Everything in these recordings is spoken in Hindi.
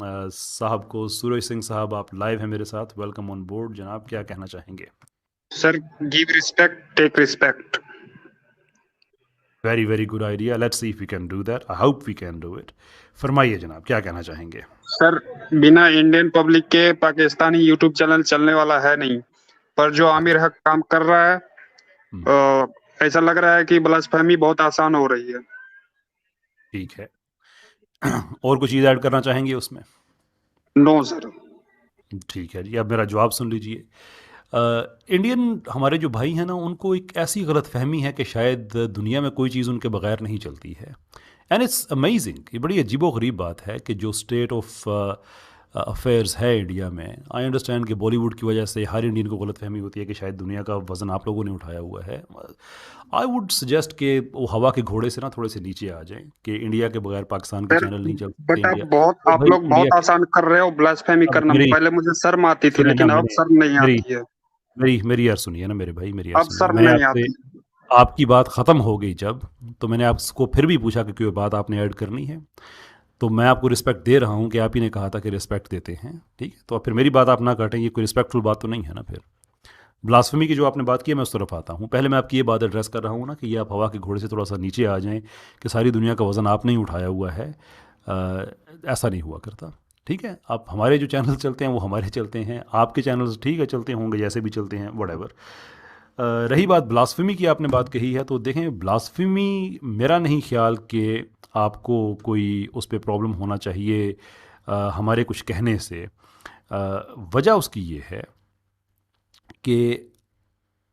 साहब को। सूरज सिंह साहब, आप लाइव हैं मेरे साथ, वेलकम ऑन बोर्ड जनाब, क्या कहना चाहेंगे? Sir, give respect take respect. Very very good idea, let's see if we can do that, I hope we can do it. फरमाइए जनाब, क्या कहना चाहेंगे? सर, बिना इंडियन पब्लिक के पाकिस्तानी यूट्यूब चैनल चलने वाला है नहीं। पर जो आमिर अच्छा। हक काम कर रहा है, हम्म, ऐसा लग रहा है कि ब्लास्फेमी बहुत आसान हो रही है। ठीक है। और कुछ चीज़ ऐड करना चाहेंगे उसमें? No sir. ठीक है जी, अब मेरा जवाब सुन लीजिए। इंडियन हमारे जो भाई हैं ना, उनको एक ऐसी गलत फहमी है कि शायद दुनिया में कोई चीज़ उनके बगैर नहीं चलती है। एंड इट्स अमेजिंग, ये बड़ी अजीबो गरीब बात है कि जो स्टेट ऑफ अफेयर्स है इंडिया में, आई अंडरस्टैंड कि बॉलीवुड की वजह से हर इंडियन को गलत फहमी होती है कि शायद दुनिया का वज़न आप लोगों ने उठाया हुआ है। आई वुड सजेस्ट कि वो हवा के घोड़े से ना थोड़े से नीचे आ जाएं कि इंडिया के बगैर पाकिस्तान के सर, चैनल नहीं चल सकते, बट इंडिया तो आप भाई लोग इंडिया बहुत के। आसान कर रहे हो ब्लास्फेमी अब करना। मेरी पहले मुझे शर्म आती थी, सुने ना, लेकिन अब मेरे शर्म नहीं मेरी आती है। मेरी मेरी यार सुनिए ना मेरे भाई, मेरी यार अब सुनिए। शर्म मैंने नहीं आपसे आती। आपकी बात ख़त्म हो गई जब, तो मैंने आपको फिर भी पूछा कि कोई बात आपने ऐड करनी है। तो मैं आपको रिस्पेक्ट दे रहा हूँ कि आप ही ने कहा था कि रिस्पेक्ट देते हैं, ठीक है? तो अब फिर मेरी बात आप ना काटें, ये कोई रिस्पेक्टफुल बात तो नहीं है ना फिर। ब्लास्फेमी की जो आपने बात की है, मैं उस तरफ आता हूँ। पहले मैं आपकी ये बात एड्रेस कर रहा हूँ ना कि ये आप हवा के घोड़े से थोड़ा सा नीचे आ जाएं कि सारी दुनिया का वज़न आपने ही उठाया हुआ है। ऐसा नहीं हुआ करता, ठीक है? आप हमारे जो चैनल चलते हैं वो हमारे चलते हैं, आपके चैनल्स ठीक है चलते होंगे, जैसे भी चलते हैं, वट। रही बात ब्लास्फेमी की, आपने बात कही है, तो देखें ब्लास्फेमी मेरा नहीं ख्याल कि आपको कोई उस पर प्रॉब्लम होना चाहिए हमारे कुछ कहने से। वजह उसकी ये है कि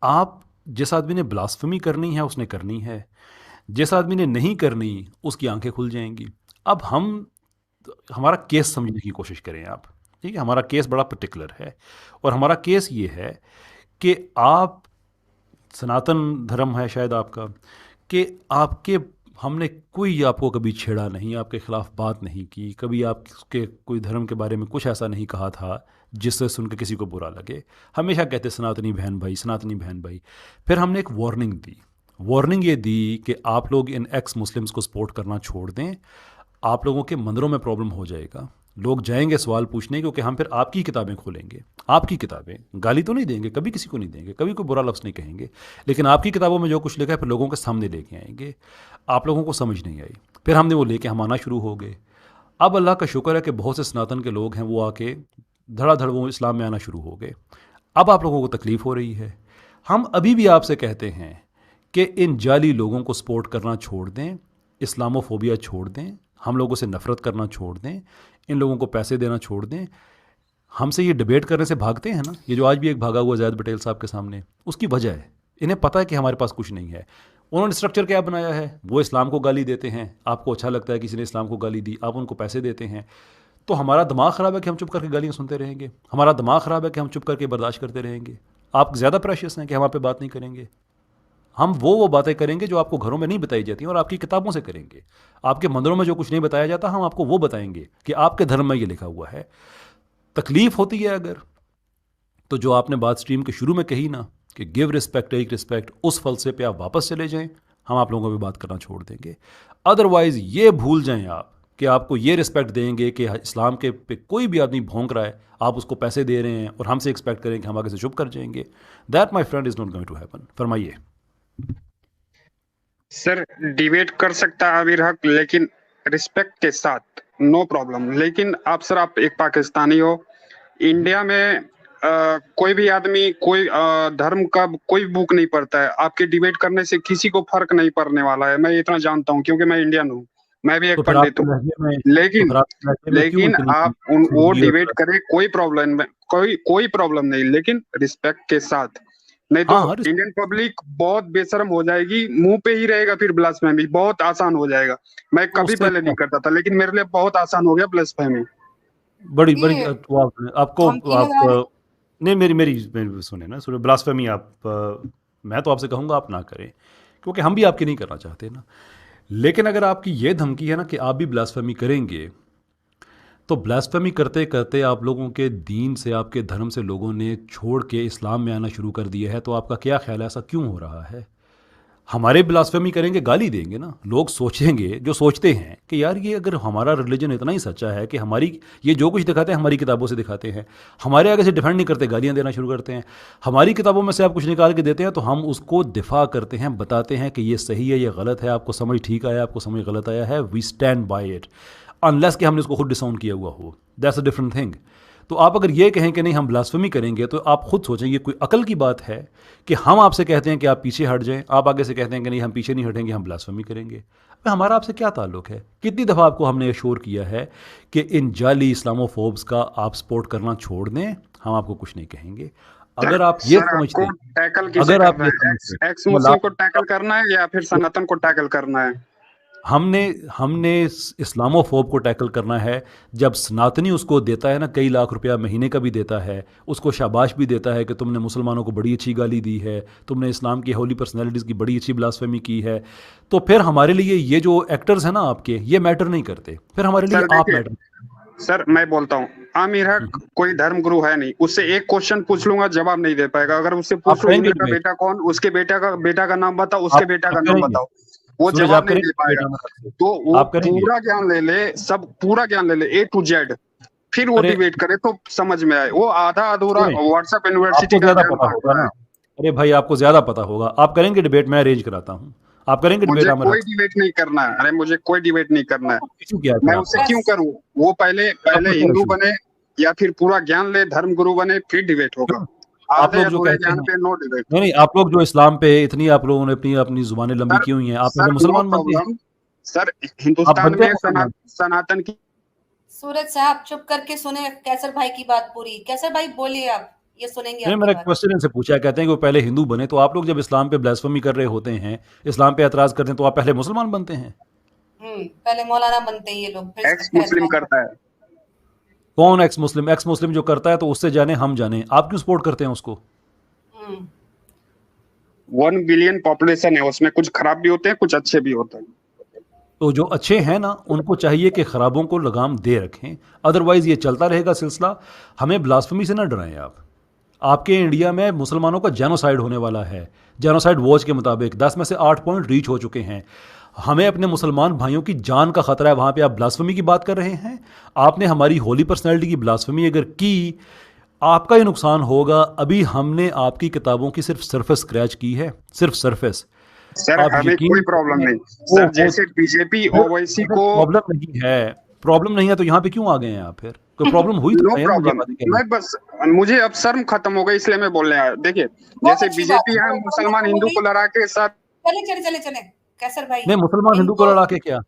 आप, जिस आदमी ने ब्लास्फेमी करनी है उसने करनी है, जिस आदमी ने नहीं करनी उसकी आंखें खुल जाएंगी। अब हम, हमारा केस समझने की कोशिश करें आप, ठीक है? हमारा केस बड़ा पर्टिकुलर है, और हमारा केस ये है कि आप, सनातन धर्म है शायद आपका, कि आपके, हमने कोई आपको कभी छेड़ा नहीं, आपके खिलाफ बात नहीं की, कभी आपके कोई धर्म के बारे में कुछ ऐसा नहीं कहा था जिससे सुन के किसी को बुरा लगे। हमेशा कहते सनातनी बहन भाई, सनातनी बहन भाई। फिर हमने एक वार्निंग दी। वार्निंग ये दी कि आप लोग इन एक्स मुस्लिम्स को सपोर्ट करना छोड़ दें, आप लोगों के मंदिरों में प्रॉब्लम हो जाएगा। लोग जाएंगे सवाल पूछने, क्योंकि हम फिर आपकी किताबें खोलेंगे। आपकी किताबें, गाली तो नहीं देंगे, कभी किसी को नहीं देंगे, कभी कोई बुरा लफ्ज़ नहीं कहेंगे, लेकिन आपकी किताबों में जो कुछ लिखा है फिर लोगों के सामने लेके आएंगे। आप लोगों को समझ नहीं आई, फिर हमने वो लेके हम आना शुरू हो गए। अब अल्लाह का शुक्र है कि बहुत से सनातन के लोग हैं, वो आके धड़ाधड़ वो इस्लाम में आना शुरू हो गए। अब आप लोगों को तकलीफ़ हो रही है। हम अभी भी आपसे कहते हैं कि इन जाली लोगों को सपोर्ट करना छोड़ दें, इस्लामोफोबिया छोड़ दें, हम लोगों से नफ़रत करना छोड़ दें, इन लोगों को पैसे देना छोड़ दें। हमसे ये डिबेट करने से भागते हैं ना, ये जो आज भी एक भागा हुआ जैद पटेल साहब के सामने, उसकी वजह है, इन्हें पता है कि हमारे पास कुछ नहीं है। उन्होंने स्ट्रक्चर क्या बनाया है, वो इस्लाम को गाली देते हैं, आपको अच्छा लगता है किसी ने इस्लाम को गाली दी, आप उनको पैसे देते हैं। तो हमारा दिमाग ख़राब है कि हम चुप करके गालियाँ सुनते रहेंगे? हमारा दिमाग ख़राब है कि हम चुप करके बर्दाश्त करते रहेंगे? आप ज़्यादा प्रेशियस हैं कि हम आप पे बात नहीं करेंगे? हम वो बातें करेंगे जो आपको घरों में नहीं बताई जाती और आपकी किताबों से करेंगे। आपके मंदिरों में जो कुछ नहीं बताया जाता, हम आपको वो बताएंगे कि आपके धर्म में ये लिखा हुआ है। तकलीफ़ होती है अगर, तो जो आपने बात स्ट्रीम के शुरू में कही ना कि गिव रिस्पेक्ट टेक रिस्पेक्ट, उस फलसे पे आप वापस चले जाएं, हम आप लोगों को भी बात करना छोड़ देंगे। अदरवाइज़ ये भूल जाएं आप कि आपको ये रिस्पेक्ट देंगे कि इस्लाम के पे कोई भी आदमी भौंक रहा है, आप उसको पैसे दे रहे हैं और हमसे एक्सपेक्ट करें कि हम आगे से चुप कर जाएंगे। That my friend is not going to happen. फरमाइए। सर, डिबेट कर सकता है आमिर हक, लेकिन रिस्पेक्ट के साथ, नो प्रॉब्लम। लेकिन आप एक पाकिस्तानी हो। इंडिया में कोई भी आदमी कोई धर्म का कोई बुक नहीं पढ़ता है। आपके डिबेट करने से किसी को फर्क नहीं पड़ने वाला है, मैं इतना जानता हूँ, क्योंकि मैं इंडियन हूँ। मैं भी तो एक फिर पंडित आपके हूँ। लहजे में तो लेकिन फिर आपके लहजे में क्यों लेकिन इतनी आप वो सुर्गी डिबेट और? करें, कोई प्रॉब्लम नहीं, लेकिन रिस्पेक्ट के साथ। नहीं तो हाँ हाँ, इंडियन पब्लिक बहुत बेशरम हो जाएगी, मुंह पे ही रहेगा, फिर ब्लास्फेमी बहुत आसान हो जाएगा। मैं तो कभी उससे पहले क्या? नहीं करता था, लेकिन मेरे लिए बहुत आसान हो गया ब्लास्फेमी। बड़ी बड़ी ये तो आपको धमकी आप लगा रहे। नहीं, मेरी सुने ना, सुने ब्लास्फेमी आप मैं तो आपसे कहूँगा आप ना करें, क्योंकि हम भी आपकी नहीं करना चाहते ना। लेकिन अगर आपकी ये धमकी है ना कि आप भी ब्लास्फेमी करेंगे, तो ब्लास्फेमी करते करते आप लोगों के दीन से, आपके धर्म से लोगों ने छोड़ के इस्लाम में आना शुरू कर दिया है। तो आपका क्या ख्याल है, ऐसा क्यों हो रहा है? हमारे ब्लास्फेमी करेंगे, गाली देंगे ना। लोग सोचेंगे, जो सोचते हैं कि यार ये अगर हमारा रिलीजन इतना ही सच्चा है कि हमारी ये जो कुछ दिखाते हैं हमारी किताबों से दिखाते हैं, हमारे आगे से डिफेंड नहीं करते, गालियां देना शुरू करते हैं। हमारी किताबों में से आप कुछ निकाल के देते हैं तो हम उसको दिफा करते हैं, बताते हैं कि ये सही है, ये गलत है, आपको समझ ठीक आया, आपको समझ गलत आया है, we stand by it, unless कि हमने उसको खुद डिसाउंड किया हुआ हो, दैट्स अ डिफरेंट थिंग। तो आप अगर ये कहें कि नहीं हम ब्लास्फेमी करेंगे, तो आप खुद सोचें ये कोई अकल की बात है कि हम आपसे कहते हैं कि आप पीछे हट जाएं, आप आगे से कहते हैं कि नहीं हम पीछे नहीं हटेंगे, हम ब्लास्फेमी करेंगे। अबे हमारा आपसे क्या ताल्लुक है? कितनी दफ़ा आपको हमने एश्योर किया है कि इन जाली इस्लामोफोब्स का आप सपोर्ट करना छोड़ दें, हम आपको कुछ नहीं कहेंगे। अगर आप ये सर समझते आपको हैं, टैकल किसे अगर आप करना ये है? समझते एक्स हैं, मुस्लिम को टैकल करना है या फिर सनातन को टैकल करना है? हमने हमने इस्लामोफोब को टैकल करना है। जब सनातनी उसको देता है ना, कई लाख रुपया महीने का भी देता है, उसको शाबाश भी देता है कि तुमने मुसलमानों को बड़ी अच्छी गाली दी है, तुमने इस्लाम की होली पर्सनैलिटीज़ की बड़ी अच्छी ब्लास्फेमी की है, तो फिर हमारे लिए ये जो एक्टर्स हैं ना आपके, ये मैटर नहीं करते, फिर हमारे लिए सर आप देखिए, मैटर। सर मैं बोलता हूँ, आमिर हक कोई धर्म गुरु है नहीं, उससे एक क्वेश्चन पूछ लूंगा जवाब नहीं दे पाएगा। अगर उससे आप पूछ लूं करेंगे इंद्र का डिबेट, बेटा कौन, उसके बेटा का नाम बताओ, उसके बेटा आप का नाम करेंगे बताओ, वो सूरज, जवाब आप नहीं करेंगे दे डिबेट पाएगा। हमारे साथ? तो वो आप करेंगे? पूरा ज्ञान ले ले, सब पूरा ज्ञान ले ले A to Z, फिर वो अरे डिबेट करे तो समझ में आए। वो आधा अधूरा सुने, व्हाट्सएप यूनिवर्सिटी आपको का ज़्यादा ज्ञान पता बांट होगा रहा ना। है। अरे भाई आपको ज़्यादा पता होगा, आप करेंगे डिबेट, मैं अरेंज कराता हूँ। आप करेंगे डिबेट मुझे आमिर कोई हक से? डिबेट नहीं करना है, अरे मुझे कोई डिबेट नहीं करना है। क्यों किया मैं फिर उससे आपने? क्यों बस करूं? वो पहले आपको पहले क्या हिंदू इशू? बने या फिर पूरा ज्ञान ले, धर्म गुरु बने, फिर डिबेट होगा। क्यों? आप आधे लोग जो अधूरे कहते ज्ञान हैं, पे नो डिबेट। नहीं नहीं, आप लोग जो इस्लाम पे इतनी आप लोगों ने अपनी अपनी जुबानें लंबी सर की हुई हैं, आप सर पहले नो मुसलमान बनते हैं। प्रॉब्लम। सर आप हिंदुस्तान बनते हैं में मुसलमान? सनातन की सूरज साहब चुप करके सुने कैसर भाई की बात पूरी। कैसर भाई बोलिए, आप ये सुनेंगे नहीं, आपकी मैंने बात। क्वेश्चन इनसे पूछा, कहते हैं कि वो पहले हिंदू बने, तो आप लोग जब इस्लाम पे ब्लास्फेमी कर रहे होते हैं, इस्लाम पे एतराज़ करते हैं, तो आप पहले मुसलमान बनते हैं। पहले मौलाना बनते हैं ये लोग, फिर एक्स मुस्लिम एतराज करता है। कौन एक्स मुस्लिम? एक्स मुस्लिम जो करता है तो उससे जाने, हम जाने, आप क्यों सपोर्ट करते हैं उसको? हम्म 1 बिलियन पॉपुलेशन है, उसमें कुछ खराब भी होते हैं, कुछ अच्छे भी होते हैं। तो जो अच्छे हैं ना, उनको चाहिए कि खराबों को लगाम दे रखें, अदरवाइज ये चलता रहेगा सिलसिला। हमें ब्लास्फेमी से ना डराएं आप। आपके इंडिया में मुसलमानों का जेनोसाइड होने वाला है। जेनोसाइड वॉच के मुताबिक 10 में से 8 पॉइंट रीच हो चुके हैं। हमें अपने मुसलमान भाइयों की जान का खतरा है, वहाँ पे आप ब्लास्फेमी की बात कर रहे हैं। आपने हमारी होली पर्सनैलिटी की ब्लास्फेमी अगर की, आपका ही नुकसान होगा। अभी हमने आपकी किताबों की सिर्फ सरफेस स्क्रैच की है, सिर्फ सरफेस। सर आप हमें यकीन कोई प्रॉब्लम करें, नहीं। वो सर जैसे बीजेपी ओवैसी को प्रॉब्लम नहीं है। प्रॉब्लम नहीं है तो यहाँ पे क्यों आ गए हैं आप? फिर कोई प्रॉब्लम हुई तो नो है ना, मुझे प्रॉब्लम। बात करनी। मैं बस, मुझे अब शर्म खत्म हो गई इसलिए मैं बोलने आया। देखिए बहुत जैसे अच्छी बात बीजेपी है। है, मुसलमान हिंदू को लड़ा के साथ। चले चले चले चले कैसर भाई नहीं, मुसलमान हिंदू को इनको लड़ा के क्या?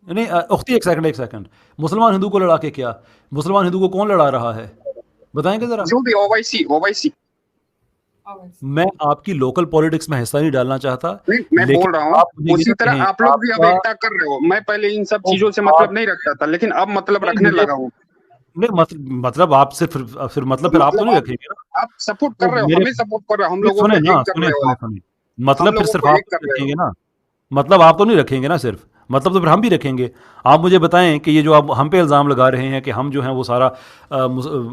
नहीं उख्ती, एक सेकंड एक सेकंड। मुसलमान हिंदू को लड़ा के क्या? मुसलमान हिंदू को कौन लड़ा रहा है, बताएंगे जरा? जो भी ओवैसी ओवैसी मैं आपकी लोकल पॉलिटिक्स में हिस्सा नहीं डालना चाहता, नहीं, मैं बोल लेकिन रहा हूँ आप मुझे ये उसी ना तरह कहें, आप लोग भी अब आपका एकता कर रहे हो। मैं पहले इन सब चीजों से आप मतलब नहीं रखता था, लेकिन अब मतलब नहीं रखने मुझे लगा हूँ। नहीं, मतलब आप सिर्फ फिर मतलब फिर आप तो मतलब नहीं रखेंगे ना? आप सपोर्ट कर तो रहे हो, मेरे हमें सपोर्ट कर रहे हो, हम नहीं, लोगों सुने को ना, एक कर सुने रहे हो सुने आप। सुने, हम मतलब फिर लोगों सिर्फ को आप एक तो कर नहीं रहे हो। रखेंगे ना? मतलब आप तो नहीं रखेंगे ना सिर्फ, मतलब तो फिर हम भी रखेंगे। आप मुझे बताएं कि ये जो आप हम पे इल्ज़ाम लगा रहे हैं कि हम जो हैं वो सारा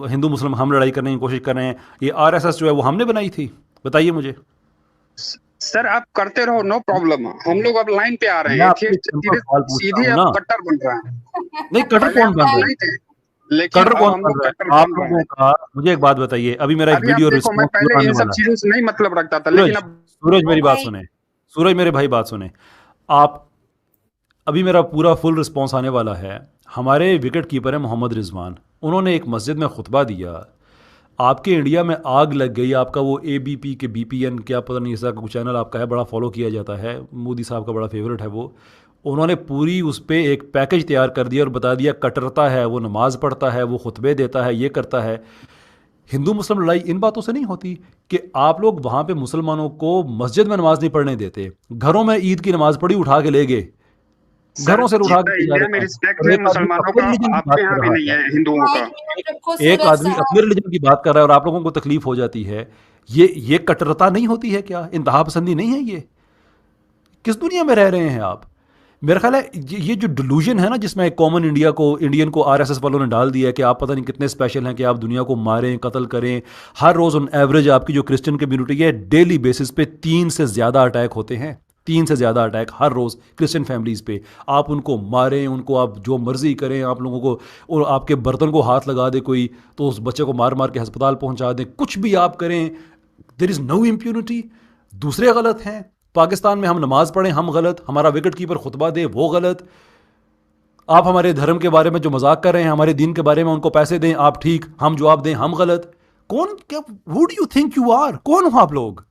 हिंदू मुस्लिम हम लड़ाई करने की कोशिश कर रहे हैं, ये आरएसएस जो है वो हमने बनाई थी, बताइए मुझे। सर आप करते रहो, नो प्रॉब्लम। हम लोग अब लाइन पे आ रहे मैं हैं, आपसे फिर एक सिंपल सीधे सवाल पूछता सीधे हूँ अब ना। कट्टर बन रहे हैं। नहीं, कटर पहले कौन हम बन लोग रहा है? नहीं थे, लेकिन कटर अब कौन हम बन लोग रहा है कट्टर आप बन रहे लोगों हैं। का? मुझे एक बात बताइए, अभी मेरा एक अभी आप वीडियो देखो, मैं रिस्पॉन्स पहले आने इन सब वाला है। चीजों से नहीं मतलब रखता था, लेकिन सूरज, अब सूरज ओ मेरी बात भाई सुने, सूरज मेरे भाई बात सुने। आप, अभी मेरा पूरा फुल रिस्पॉन्स आने वाला है। हमारे विकेट कीपर हैं मोहम्मद रिजवान, उन्होंने एक मस्जिद में खुतबा दिया, आपके इंडिया में आग लग गई। आपका वो ABP के BPN क्या पता नहीं, ऐसा कुछ चैनल आपका है, बड़ा फॉलो किया जाता है, मोदी साहब का बड़ा फेवरेट है वो। उन्होंने पूरी उस पर एक पैकेज तैयार कर दिया और बता दिया कटरता है, वो नमाज़ पढ़ता है, वो खुतबे देता है, ये करता है। हिंदू मुस्लिम लड़ाई इन बातों से नहीं होती कि आप लोग वहाँ पे मुसलमानों को मस्जिद में नमाज नहीं पढ़ने देते, घरों में ईद की नमाज पढ़ी उठा के ले गए, सर घरों से उठा जितना के ले जा इंडिया में रहे हैं। रिस्पेक्ट और है एक आदमी मुसलमानों अपने का, रिलीजन की बात आपके यहाँ कर भी रहा नहीं है, है हिंदुओं का। एक मिनट रखो एक सूरज आदमी साहब। अपने रिलीजन की बात कर रहा है और आप लोगों को तकलीफ हो जाती है। ये कट्टरता नहीं होती है क्या? इंतहा पसंदी नहीं है ये? किस दुनिया में रह रहे हैं आप? मेरा ख्याल है ये जो डिलूजन है ना, जिसमें कॉमन इंडियन को RSS वालों ने डाल दिया है कि आप पता नहीं कितने स्पेशल हैं कि आप दुनिया को मारें, कत्ल करें। हर रोज़ ऑन एवरेज आपकी जो क्रिश्चियन कम्युनिटी है, डेली बेसिस पे 3 से ज़्यादा अटैक होते हैं, 3 से ज़्यादा अटैक हर रोज़ क्रिश्चियन फैमिलीज़ पे। आप उनको मारें, उनको आप जो मर्ज़ी करें, आप लोगों को, और आपके बर्तन को हाथ लगा दे कोई तो उस बच्चे को मार मार के अस्पताल पहुंचा दें, कुछ भी आप करें, देयर इज़ नो इम्प्यूनिटी। दूसरे गलत हैं। पाकिस्तान में हम नमाज़ पढ़ें, हम गलत। हमारा विकेट कीपर खुतबा दे, वो गलत। आप हमारे धर्म के बारे में जो मजाक कर रहे हैं, हमारे दीन के बारे में उनको पैसे दें, आप ठीक, हम जवाब दें, हम गलत। कौन, क्या, who do you think you are? कौन हो आप लोग?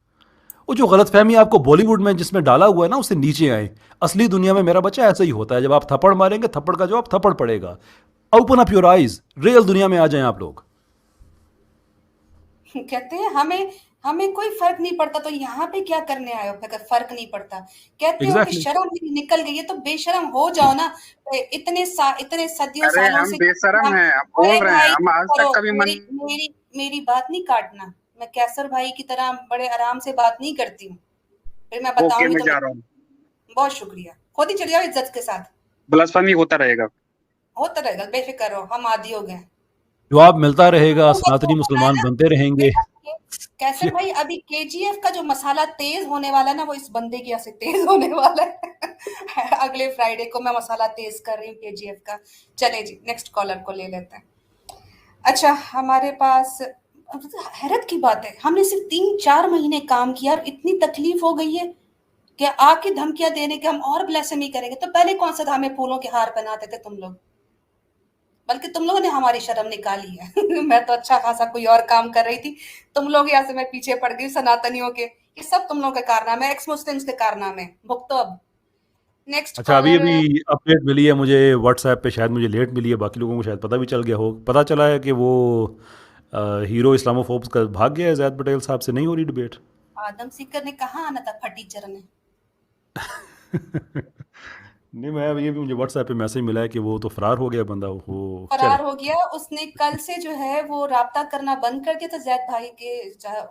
वो जो गलत फहमी आपको बॉलीवुड में जिसमें डाला हुआ है ना, उससे नीचे आए। असली दुनिया में मेरा बच्चा ऐसा ही होता है। जब आप थप्पड़ मारेंगे, थप्पड़ का जवाब थप्पड़ पड़ेगा। Open up your eyes, real दुनिया में आ जाएं आप लोग। कहते हैं हमें हमें कोई फर्क नहीं पड़ता, तो यहाँ पे क्या करने आए हो अगर फर्क नहीं पड़ता? कहते हो कि एग्जैक्टली। शर्म निकल गई है, तो बेशरम हो जाओ ना। इतने सदियों अरे सालों हम से बेशरम हम। हैं, आप अरे बोल रहे हैं, भाई हम चुप आज तक करो, कभी मन। मेरी बात नहीं काटना। मैं कैसर भाई की तरह बड़े आराम से बात नहीं करती हूँ। फिर मैं ओके, बताऊंगी मैं तो जा रहा हूँ। बहुत शुक्रिया। खुद ही चले जाओ इज्जत के साथ। ब्लास्फेमी होता रहेगा। होता रहेगा, बेफिक्र रहो, हम आदी हो गए। जवाब मिलता रहेगा, तुमको तो सनातनी पता है मुसलमान ना, बनते रहेंगे। कैसर भाई अभी केजीएफ का जो मसाला तेज होने वाला है ना, वो इस बंदे की वजह से तेज होने वाला है। अगले फ्राइडे को मैं मसाला तेज कर रही हूँ केजीएफ का। चले जी, नेक्स्ट कॉलर को ले लेते हैं। अच्छा, हमारे पास हैरत की बात है, हमने सिर्फ 3-4 महीने काम किया और इतनी तकलीफ हो गई है कि आके धमकियां देने के हम और ब्लेसमी करेंगे। तो पहले कौन सा था हमें फूलों के हार पहनाते थे तुम लोग? बल्कि तुम लोगों ने हमारी शर्म निकाली है। मैं तो अच्छा खासा कोई और काम कर रही थी, तुम लोग यहाँ से मैं पीछे पड़ गई सनातनियों के। ये सब तुम लोगों के कारनामे, एक्स मुस्लिम्स के कारनामे। भुगतो अब। नेक्स्ट अच्छा, अभी कॉलर। अभी अपडेट मिली है मुझे व्हाट्सएप पे, शायद मुझे लेट मिली है, बाकी लोगों को शायद पता भी चल गया हो। पता चला है कि वो हीरो इस्लामोफोब्स का भाग गया है। ज़ैद पटेल साहब से नहीं हो रही डिबेट। आदम सीकर ने कहाँ आना था फटीचर ने। नहीं, मैं ये भी, मुझे व्हाट्सएप पे मैसेज मिला है कि वो तो फरार हो गया बंदा, वो चले। फरार हो गया। उसने कल से जो है वो राब्ता करना बंद कर दिया था जैद भाई के,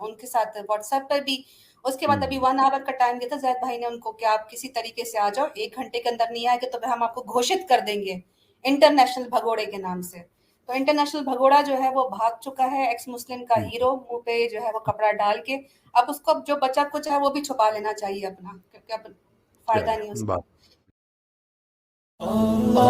उनके साथ व्हाट्सएप पर भी। उसके बाद अभी 1 आवर का टाइम दिया था जैद भाई ने उनको कि आप किसी तरीके से आ जाओ, 1 घंटे के अंदर नहीं आएंगे तो फिर हम आपको घोषित कर देंगे इंटरनेशनल भगोड़े के नाम से। तो इंटरनेशनल भगोड़ा जो है वो भाग चुका है, एक्स मुस्लिम का हीरो, मुंह पे जो है वो कपड़ा डाल के। अब उसको अब जो बचा कुछ है वो भी छुपा लेना चाहिए अपना, क्योंकि अब फायदा नहीं चले उसका। बात। अल्लाह